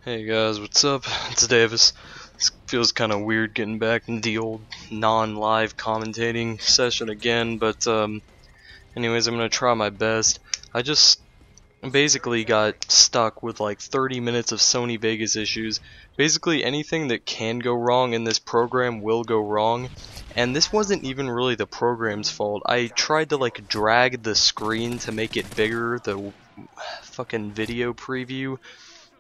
Hey guys, what's up? It's Davis. This feels kind of weird getting back into the old non-live commentating session again, but anyways, I'm gonna try my best. I just basically got stuck with like 30 minutes of Sony Vegas issues. Basically anything that can go wrong in this program will go wrong, and this wasn't even really the program's fault. I tried to like drag the screen to make it bigger, the fucking video preview,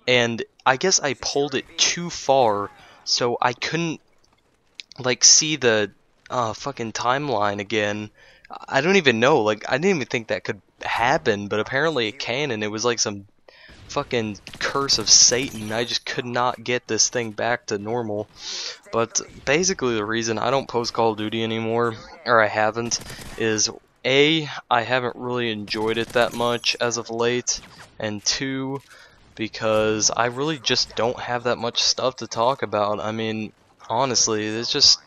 and I guess I pulled it too far, so I couldn't like see the fucking timeline again. I don't even know, like I didn't even think that could happen, but apparently it can, and it was like some fucking curse of Satan. I just could not get this thing back to normal. But basically the reason I don't post Call of Duty anymore, or I haven't, is A, I haven't really enjoyed it that much as of late, and two, because I really just don't have that much stuff to talk about. I mean, honestly, it's just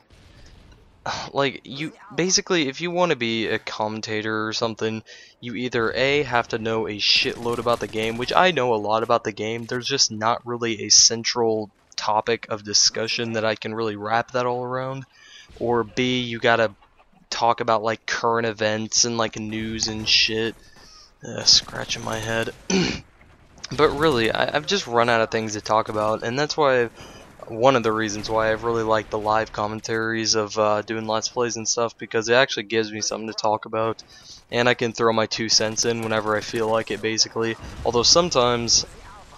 like you basically, if you want to be a commentator or something, you either A, have to know a shitload about the game, which I know a lot about the game. There's just not really a central topic of discussion that I can really wrap that all around, or B, you gotta talk about like current events and like news and shit. Scratching my head. But really, I've just run out of things to talk about, and that's why one of the reasons why I've really liked the live commentaries of doing Let's Plays and stuff, because it actually gives me something to talk about, and I can throw my 2 cents in whenever I feel like it, basically. Although sometimes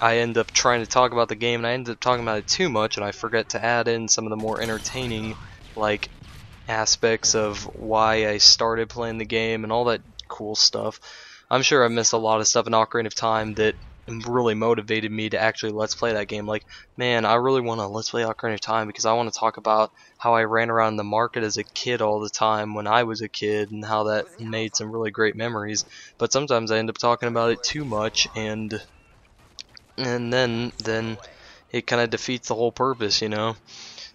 I end up trying to talk about the game, and I end up talking about it too much, and I forget to add in some of the more entertaining, like, aspects of why I started playing the game and all that cool stuff. I'm sure I missed a lot of stuff in Ocarina of Time that really motivated me to actually let's play that game. Like, man, I really want to let's play Ocarina of Time because I want to talk about how I ran around the market as a kid all the time when I was a kid, and how that made some really great memories. But sometimes I end up talking about it too much, and then it kind of defeats the whole purpose, you know.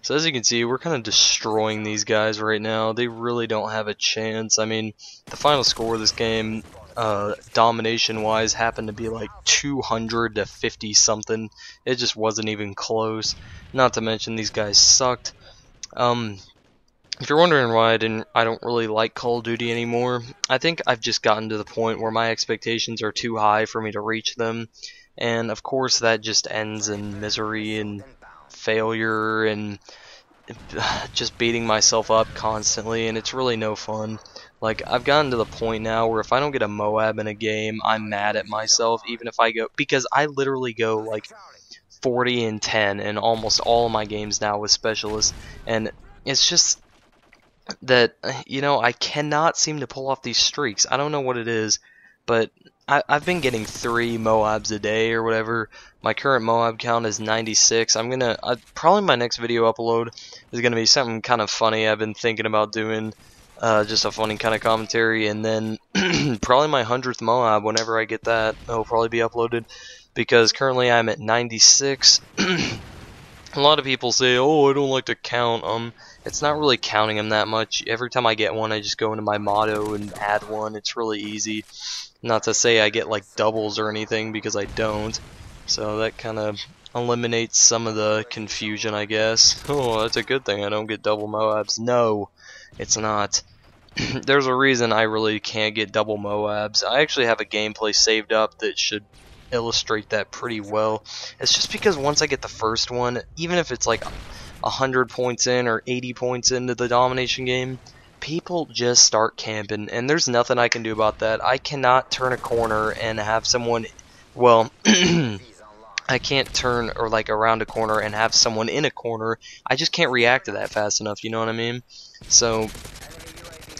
So as you can see, we're kind of destroying these guys right now. They really don't have a chance. I mean, the final score of this game, domination-wise, happened to be like 200 to 50 something. It just wasn't even close. Not to mention these guys sucked. If you're wondering why I don't really like Call of Duty anymore, I think I've just gotten to the point where my expectations are too high for me to reach them, and of course that just ends in misery and failure and just beating myself up constantly, and it's really no fun. Like, I've gotten to the point now where if I don't get a MOAB in a game, I'm mad at myself, even if I go, because I literally go like 40 and 10 in almost all of my games now with specialists, and it's just that, you know, I cannot seem to pull off these streaks. I don't know what it is, but I've been getting 3 MOABs a day or whatever. My current MOAB count is 96. Probably my next video upload is gonna be something kind of funny I've been thinking about doing, just a funny kind of commentary, and then probably my 100th MOAB, whenever I get that, it'll probably be uploaded, because currently I'm at 96. A lot of people say, oh, I don't like to count them. It's not really counting them that much. Every time I get one, I just go into my motto and add one. It's really easy. Not to say I get like doubles or anything, because I don't. So that kind of eliminates some of the confusion, I guess. Oh, that's a good thing I don't get double MOABs. No, it's not. There's a reason I really can't get double MOABs. I actually have a gameplay saved up that should illustrate that pretty well. It's just because once I get the first one, even if it's like 100 points in or 80 points into the domination game, people just start camping, and there's nothing I can do about that. I cannot turn a corner and have someone, well, I can't turn or like around a corner and have someone in a corner. I just can't react to that fast enough, you know what I mean? So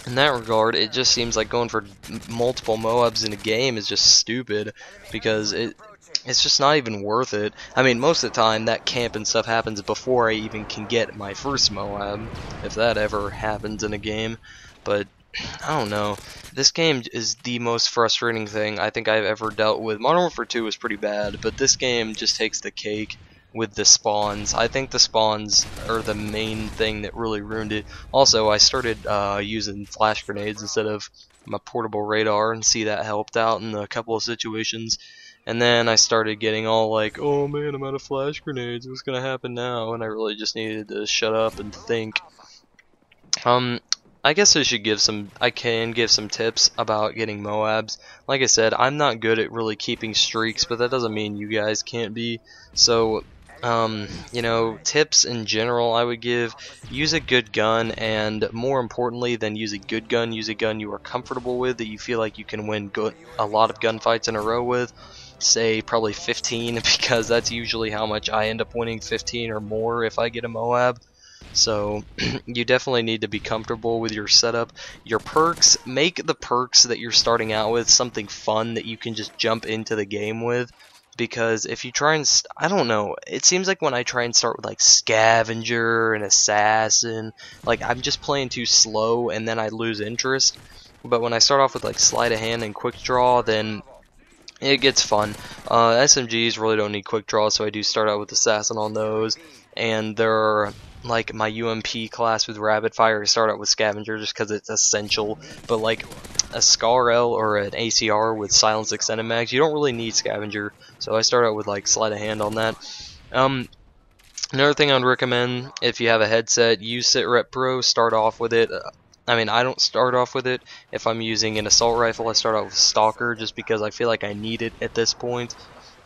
in that regard, it just seems like going for multiple MOABs in a game is just stupid, because it's just not even worth it. I mean, most of the time that camp and stuff happens before I even can get my first MOAB, if that ever happens in a game. But I don't know. This game is the most frustrating thing I think I've ever dealt with. Modern Warfare 2 was pretty bad, but this game just takes the cake with the spawns. I think the spawns are the main thing that really ruined it. Also, I started using flash grenades instead of my portable radar, and see that helped out in a couple of situations. And then I started getting all like, oh man, I'm out of flash grenades, what's gonna happen now? And I really just needed to shut up and think. I guess I can give some tips about getting MOABs. Like I said, I'm not good at really keeping streaks, but that doesn't mean you guys can't be. So, you know, tips in general I would give: use a good gun, and more importantly than use a good gun, use a gun you are comfortable with, that you feel like you can win a lot of gunfights in a row with. Say probably 15, because that's usually how much I end up winning, 15 or more if I get a MOAB. So you definitely need to be comfortable with your setup. Your perks, make the perks that you're starting out with something fun that you can just jump into the game with. Because if you try and, I don't know, it seems like when I try and start with like Scavenger and Assassin, like I'm just playing too slow and then I lose interest. But when I start off with like Sleight of Hand and Quick Draw, then it gets fun. SMGs really don't need quick draw, so I do start out with Assassin on those. And there are, like, my UMP class with Rapid Fire, I start out with Scavenger just because it's essential. But like a SCAR-L or an ACR with Silence Extended Mags, you don't really need Scavenger, so I start out with like Sleight of Hand on that. Another thing I'd recommend, if you have a headset, use SitRep Pro. Start off with it. I mean, I don't start off with it. If I'm using an assault rifle, I start out with Stalker just because I feel like I need it at this point.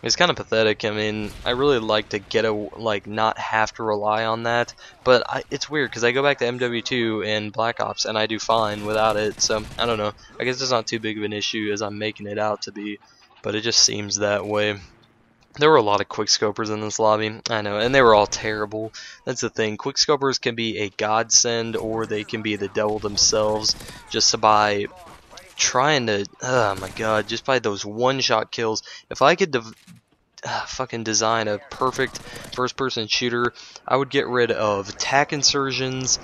It's kind of pathetic. I mean, I really like to get not have to rely on that, but it's weird because I go back to MW2 and Black Ops and I do fine without it. So I don't know. I guess it's not too big of an issue as I'm making it out to be, but it just seems that way. There were a lot of quickscopers in this lobby, I know, and they were all terrible. That's the thing. Quickscopers can be a godsend, or they can be the devil themselves, just by trying to, oh my god, just by those one-shot kills. If I could fucking design a perfect first-person shooter, I would get rid of attack insurgents,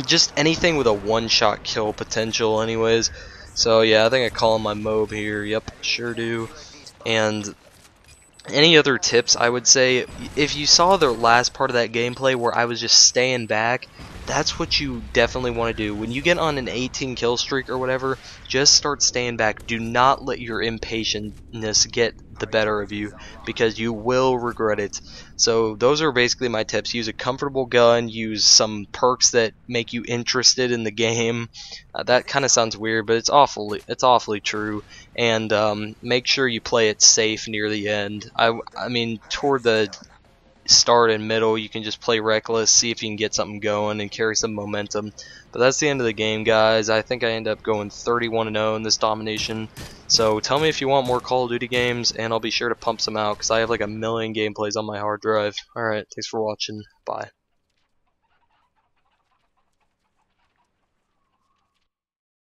just anything with a one-shot kill potential anyways. So yeah, I think I call him my M.O.A.B here. Yep, sure do. And any other tips, I would say, if you saw the last part of that gameplay where I was just staying back, that's what you definitely want to do. When you get on an 18 kill streak or whatever, just start staying back. Do not let your impatientness get the better of you, because you will regret it. So those are basically my tips. Use a comfortable gun, use some perks that make you interested in the game. That kind of sounds weird, but it's awfully true. And make sure you play it safe near the end. I mean, toward the start and middle, you can just play reckless, see if you can get something going and carry some momentum. But that's the end of the game, guys. I think I end up going 31-0 in this domination. So tell me if you want more Call of Duty games, and I'll be sure to pump some out, because I have like a million gameplays on my hard drive. Alright, thanks for watching. Bye.